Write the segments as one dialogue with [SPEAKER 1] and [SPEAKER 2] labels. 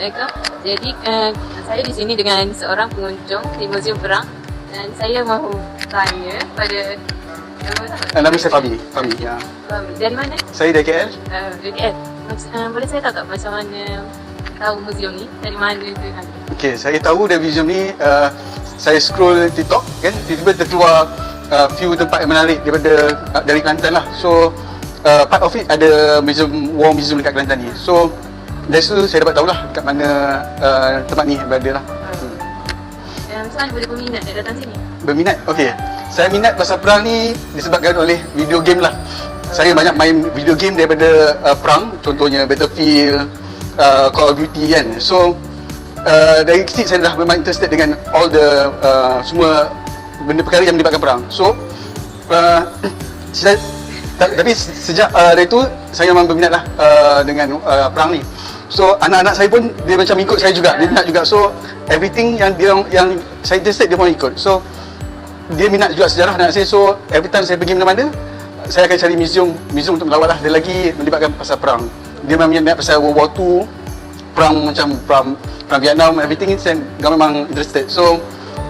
[SPEAKER 1] Assalamualaikum. Jadi saya di sini dengan seorang pengunjung di Museum Perang dan saya mahu tanya pada
[SPEAKER 2] Nama saya Fahmi. Ya.
[SPEAKER 1] Dari mana?
[SPEAKER 2] Saya dari KL.
[SPEAKER 1] Dari KL. Boleh saya tahu tak macam mana tahu museum ni? Dari mana tu?
[SPEAKER 2] Okey, saya tahu dari museum ni, saya scroll TikTok kan, tiba-tiba terkeluar few tempat yang menarik daripada dari Kelantan lah. So part of it ada War Museum dekat Kelantan ni. So dari situ saya dapat tahulah kat mana tempat ni berada lah.
[SPEAKER 1] Macam mana boleh berminat nak datang sini?
[SPEAKER 2] Berminat? Okey. Saya minat pasal perang ni disebabkan oleh video game lah. Saya banyak main video game daripada perang, contohnya Battlefield, Call of Duty kan. So dari kecil saya dah memang interested dengan all the semua benda perkara yang melibatkan perang. So tapi sejak dari tu saya memang berminat lah dengan perang ni. So anak-anak saya pun dia macam ikut saya juga, dia minat juga. So everything yang saya interested dia pun ikut. So dia minat juga sejarah anak saya. So every time saya pergi mana-mana, saya akan cari museum untuk melawat lah. Dia lagi melibatkan pasal perang. Dia memang minat pasal World War II, perang macam perang Vietnam, everything. Saya memang interested. So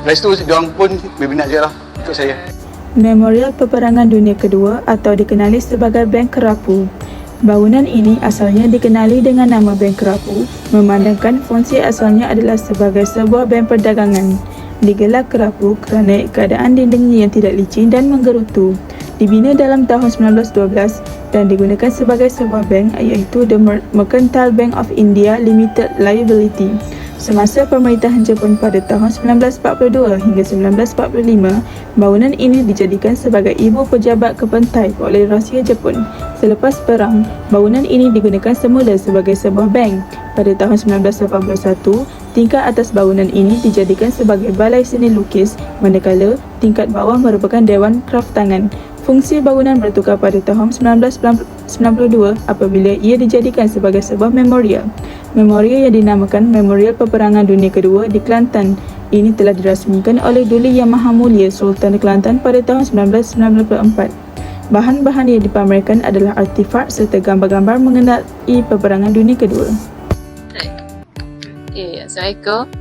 [SPEAKER 2] dari situ diorang pun berminat je lah ikut saya.
[SPEAKER 3] Memorial Peperangan Dunia Kedua atau dikenali sebagai Bank Kerapu. Bangunan ini asalnya dikenali dengan nama Bank Kerapu, memandangkan fungsi asalnya adalah sebagai sebuah bank perdagangan. Digelar kerapu kerana keadaan dindingnya yang tidak licin dan menggerutu. Dibina dalam tahun 1912 dan digunakan sebagai sebuah bank iaitu The Mercantile Bank of India Limited Liability. Semasa pemerintahan Jepun pada tahun 1942 hingga 1945, bangunan ini dijadikan sebagai ibu pejabat kepentai oleh Rusia Jepun. Selepas perang, bangunan ini digunakan semula sebagai sebuah bank. Pada tahun 1981, tingkat atas bangunan ini dijadikan sebagai balai seni lukis, manakala tingkat bawah merupakan Dewan Kraftangan. Fungsi bangunan bertukar pada tahun 1992 apabila ia dijadikan sebagai sebuah memorial. Memorial yang dinamakan Memorial Peperangan Dunia Kedua di Kelantan ini telah dirasmikan oleh Duli Yang Maha Mulia Sultan Kelantan pada tahun 1994. Bahan-bahan yang dipamerkan adalah artifak serta gambar-gambar mengenai Peperangan Dunia Kedua.
[SPEAKER 1] Assalamualaikum.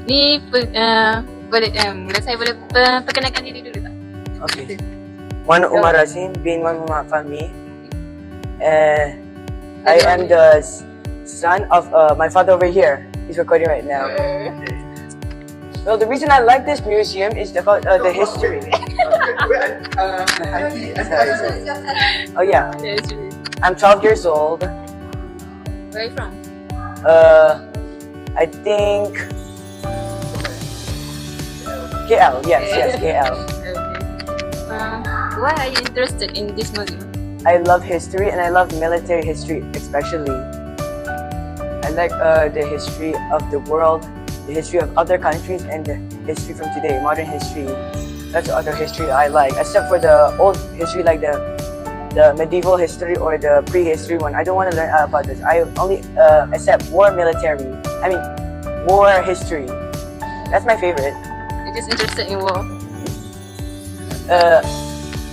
[SPEAKER 1] Ni boleh saya boleh perkenalkan diri dulu tak?
[SPEAKER 4] Okay. Wan Umar Razin bin Wan Muhammad Fahmi. I am the son of my father over here. He's recording right now. Well, the reason I like this museum is about the history. Oh yeah, I'm 12 years old.
[SPEAKER 1] Where are you from?
[SPEAKER 4] I think KL. Yes, KL.
[SPEAKER 1] Why are you interested in this museum?
[SPEAKER 4] I love history and I love military history especially. I like the history of the world, the history of other countries, and the history from today, modern history. That's the other history I like, except for the old history like the medieval history or the prehistory one. I don't want to learn about this. I only accept war history. That's my favorite.
[SPEAKER 1] You're just interested in war?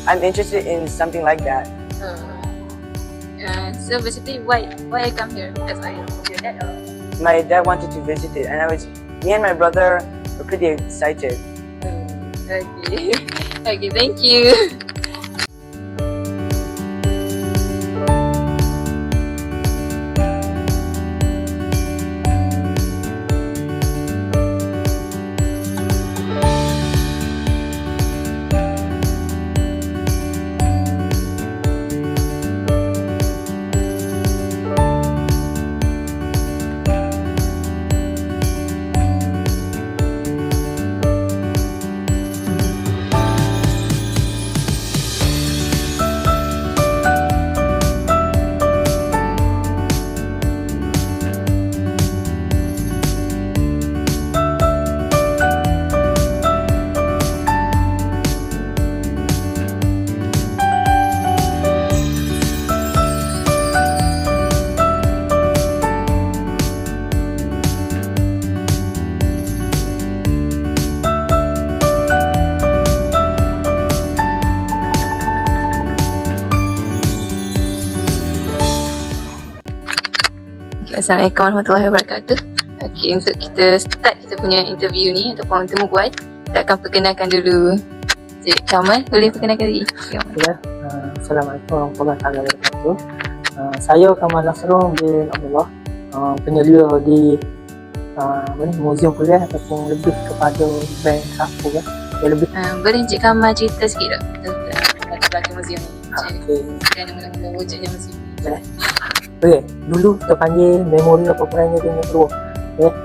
[SPEAKER 4] I'm interested in something like that.
[SPEAKER 1] So basically, why I come here? Because I your dad.
[SPEAKER 4] My dad wanted to visit it, and me and my brother were pretty excited.
[SPEAKER 1] Okay. Okay, thank you. Assalamualaikum warahmatullahi wabarakatuh. Okey, untuk kita start kita punya interview ni ataupun temu bual, kita akan perkenalkan dulu Cik Kamal. Boleh perkenalkan diri?
[SPEAKER 5] Ya, Assalamualaikum warahmatullahi wabarakatuh. Saya Kamal Nasrul bin Abdullah, penyelia di Museum Kuliah ataupun lebih kepada bank Rapu ya. Lebih
[SPEAKER 1] Boleh Cik Kamal cerita sikit tak tentang belakang museum ni?
[SPEAKER 5] okey.
[SPEAKER 1] Kerana mula-mula wujudnya museum ni.
[SPEAKER 5] Okey, dulu kita panggil memori apa perangai dunia kedua. Okey.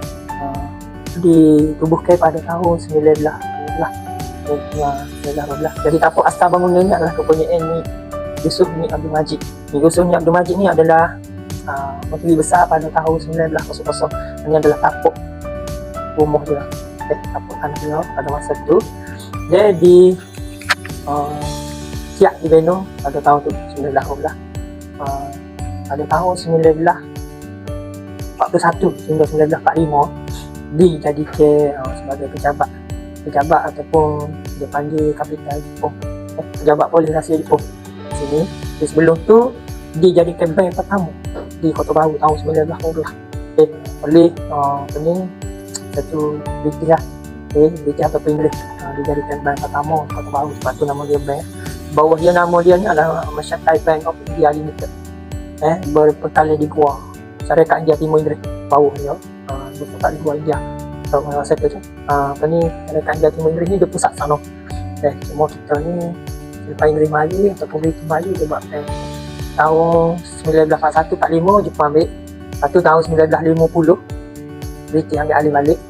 [SPEAKER 5] Ditubuhkan pada tahun 1912. Jadi tapak asal bangunan ni adalah kepunyaan ni Yusuf bin Abdul Majid. Yusuf bin Abdul Majid ni adalah menteri besar pada tahun 1900. Ini adalah tapak rumah dia. Tapak tanah dia pada masa tu. Dia siap dibina pada tahun tu 1912. Pada tahun 1941 hingga 1945 dijadikan sebagai pejabat ataupun dia panggil kapital Jepun, pejabat polis rahsia Jepun sini. Jadi sebelum tu dijadikan bank pertama di Kota Baru tahun 1918 oleh satu British lah, British ataupun Inggeris. Dijadikan bank pertama di Kota Baru, sebab tu nama dia bank. Bawah dia nama dia ni adalah Mercantile Bank of India Limited, berpekala di Goa, Syarikat India Timur Inggeris. Bawah dia berpekala di Goa India. So masa tu Syarikat India Timur Inggeris ni dia pusat sana. Semua kita ni selepas Inggeris mari ataupun British mari dia buat bank. Tahun 1941-45 Jepun ambil. Lepas tu tahun 1950 British ambil alih balik,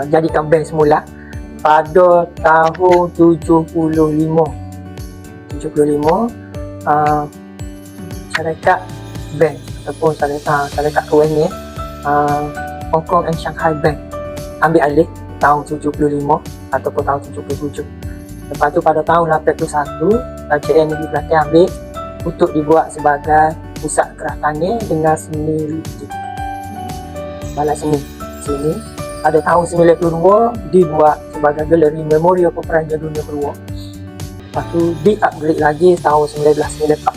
[SPEAKER 5] jadikan bank semula. Pada tahun 75 syarikat bank ataupun syarikat kewangan Hong Kong and Shanghai Bank ambil alih tahun 75 ataupun tahun 77. Lepas tu pada tahun 81 KJN Negeri Kelantan ambil untuk dibuat sebagai pusat keratangan dengan seni lukis, balai seni. Sini pada tahun 92 dibuat sebagai galeri memori peperangan dunia kedua. Lepas tu di-upgrade lagi tahun 1994.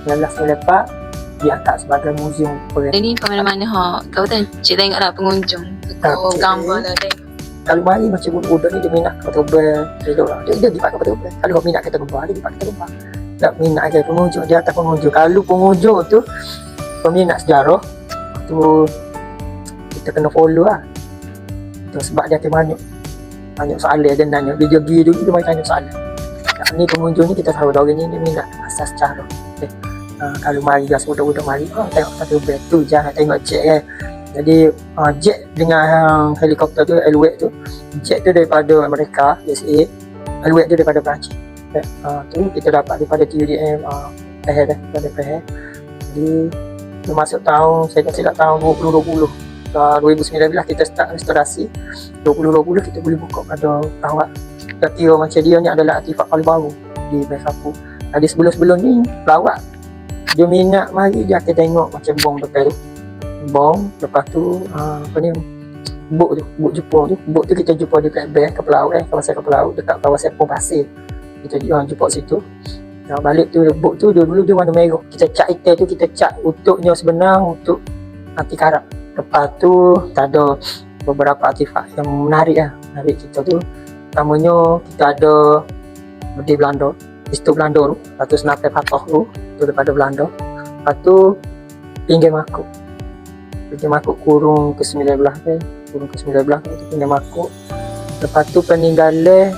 [SPEAKER 5] 1994 diangkat sebagai museum peperangan.
[SPEAKER 1] Ini ke mana-mana kau cik tengoklah pengunjung. Kau gambar lah tengok.
[SPEAKER 5] Kalau mari macam budak-budak ni dia minat ketubel, dia dipakai ketubel. Kalau minat kata gembar, dia dipakai kata gembar. Tak minat ke pengunjung, dia atas pengunjung. Kalau pengunjung tu peminat sejarah, tu kita kena follow lah. Tu sebab dia banyak soalan dia nanya. Dia pergi dulu dia main tanya soalan. Ni pengunjung ni kita tahu orang ni dia minat asas sejarah. Kalau mari gas budak-budak mari, tengok satu bed tu jangan tengok jet kan. Jadi jet dengan helikopter tu, Alouette tu, jet tu daripada Amerika, USA, Alouette tu daripada Perancis. Tu kita dapat daripada TUDM daripada Pahal. Jadi masuk tahun, saya tak silap tahun 2020, 2019 kita start restorasi. 2020 kita boleh buka pada rawat. Kita kira macam dia ni adalah artifak paling baru di Bank Rapu. Jadi sebelum ni pelawat dia minat mari dia akan tengok macam bom depan tu. Bom, lepas tu buk Jepun tu. Buk tu kita jumpa dekat Bank Kepulauan, kawasan Kepulauan dekat kawasan Pung Pasir. Kita jumpa situ. Balik tu buk tu dulu dia warna merah. Kita cat ikan tu, kita cat untuknya sebenar untuk anti karat. Lepas tu ada beberapa artifak yang menarik menarik kita tu. Pertamanya kita ada berdiri Belanda, pistol Belanda tu. Lepas tu senapai patah tu daripada Belanda. Lepas tu pinggir makuk kurung ke-19 kan. Kurung ke-19 itu pinggir makuk. Lepas tu peninggalan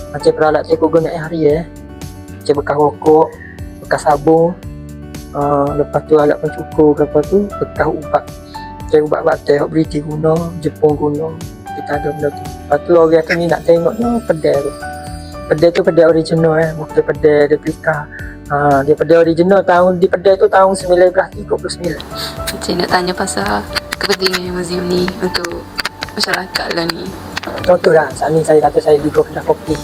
[SPEAKER 5] macam peralat saya guna hari macam bekas rokok, bekas sabun. Lepas tu alat pencukur, lepas tu bekas ubat. Macam ubat batai British guna, Jepun guna. Kita ada benda tu. Lepas tu orang akan nak tengoknya pedai tu. Pedai tu pedai original bukan pedai replika. Dia pedai original di pedai tu tahun 1939.
[SPEAKER 1] Cik nak tanya pasal kepentingan museum ni untuk masyarakat lah ni.
[SPEAKER 5] Contohlah, saat ni saya kata saya duduk kedai kopi.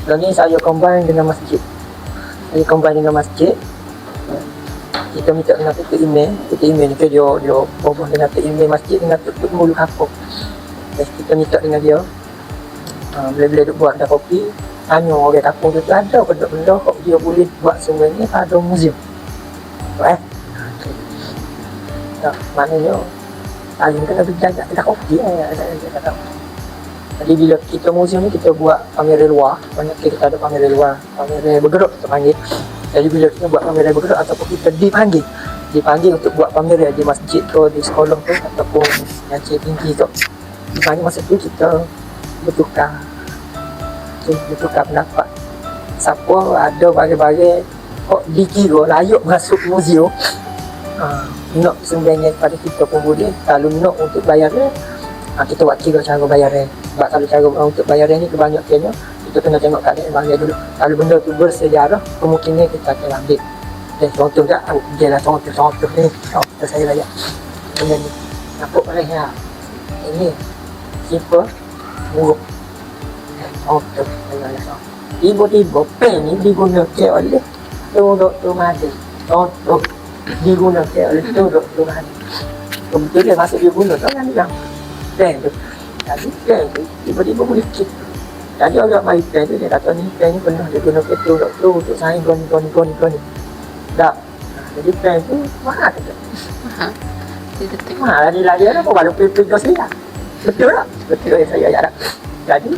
[SPEAKER 5] Lalu ni saya combine dengan masjid. Kita minta dengan tutup email ni ke dia berhubung dengan tutup email masjid dengan tutup mulu kampung. Kita minta dengan dia bila-bila duk buat kedai kopi, tanya orang kampung tu ada benda-benda kok dia boleh buat sebenarnya ada museum. Maknanya paling kena berjaga tidak okey saya kata. Jadi bila kita museum ni kita buat pameran luar, banyak kita ada pameran luar, pameran bergerak kita panggil. Jadi bila kita buat pameran bergerak ataupun kita dipanggil untuk buat pameran di masjid tu, di sekolah tu ataupun yang tinggi tu, dipanggil masa tu kita bertukar pendapat. Siapa ada bagai-bagai kok dikira layak masuk museum, nak sumbangan pada kita pun boleh. Kalau nak untuk bayarnya, kita buat kira cara bayarnya. Sebab kalau cara untuk bayarnya ni kebanyakannya kita kena tengok keadaan bayar dulu. Kalau benda tu bersejarah, kemungkinan kita akan ambil. Dan contoh tak, dia lah contoh ni, contoh saya bayar benda ni, nampak boleh ya, ini simple, muruk. Contoh saya bayar. Tiba-tiba pen ni digunakan oleh Dr. Mahathir. Contoh digunakan oleh Dr. Mahathir. Kebetulan masa dia guna tu kan bilang pen tu. Jadi pen tu tiba-tiba boleh kit. Jadi orang main pen tu dia kata ni pen ni pernah dia guna tu untuk saing goni. Tak. Jadi pen tu mahal tak? Mahal. Lagi ada apa baru pen saya. Betul tak? Betul yang saya ada. Jadi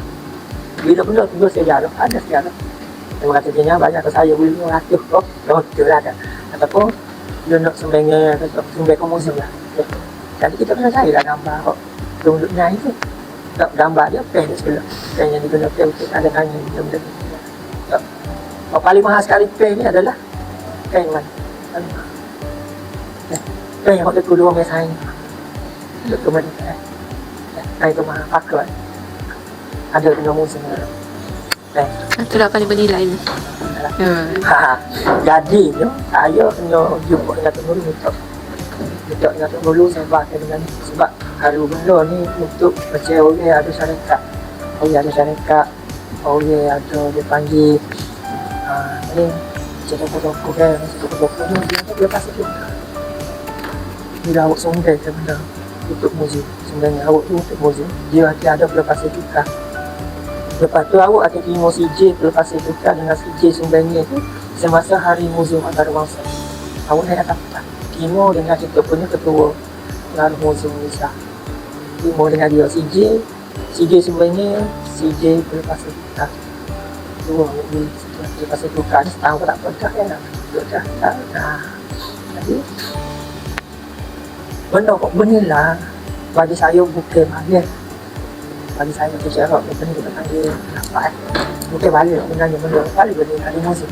[SPEAKER 5] bila benda tu sejarah, ada sejarah. Terima kasih banyak banyak ke saya boleh ratus kok. Betul ada. Ataupun dia nak sumbangan ke museum lah. Jadi kita kena cari lah gambar kok. Duduknya itu. Tak gambar dia pen sebelah. Pen yang digunakan untuk ada tanya benda ni. Yang paling mahal sekali pen ni adalah pen mana? Pen yang waktu kedua biasanya. Dr. Mahathir. Nah itu mahal pakai. Ada dengan musim
[SPEAKER 1] Itulah paling bernilai ni.
[SPEAKER 5] Jadi saya kena jumpa dengan Datuk Nurul minta dengan Datuk Nurul saya bahas dengan ni. Sebab kalau benda ni untuk macam orang ada syarikat, orang ada dia panggil ni toko-toko kan, toko-toko ni dia pasti tu bila awak sumber ke benda untuk muzik, sebenarnya awak tu untuk muzik dia ada berlepas tukar. Lepas tu awak akan terima CJ berlepas tukar dengan CJ sumbangan tu semasa hari muzium antarabangsa. Awak nak dapat terima dengan kita punya ketua Lalu Museum Malaysia. Terima dengan dia CJ sumbangan, CJ berlepas tukar. Dua berlepas tukar ni setahun tak apa kan. Jadi benda kok bernilai bagi saya bukan balik. Bagi saya tu cara bukan kita panggil apa bukan balik sebenarnya benda balik bernilai di muzik.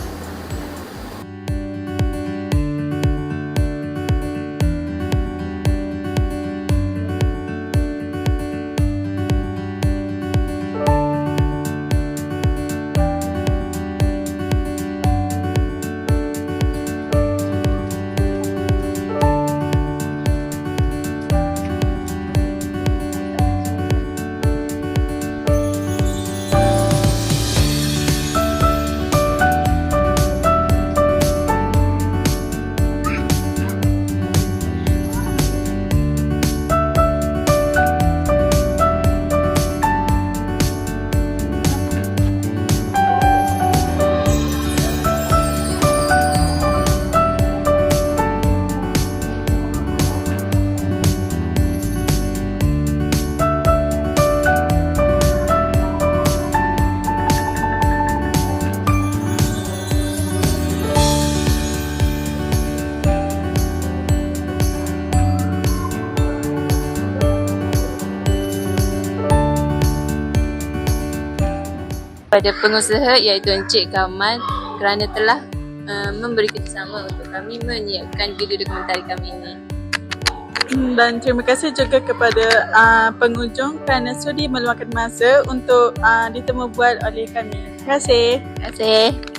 [SPEAKER 1] Pada pengusaha iaitu Encik Kamal kerana telah memberi kerjasama untuk kami menyiapkan video dokumentari kami ini.
[SPEAKER 3] Dan terima kasih juga kepada pengunjung kerana sudi meluangkan masa untuk ditemu buat oleh kami. Terima kasih.
[SPEAKER 1] Terima kasih.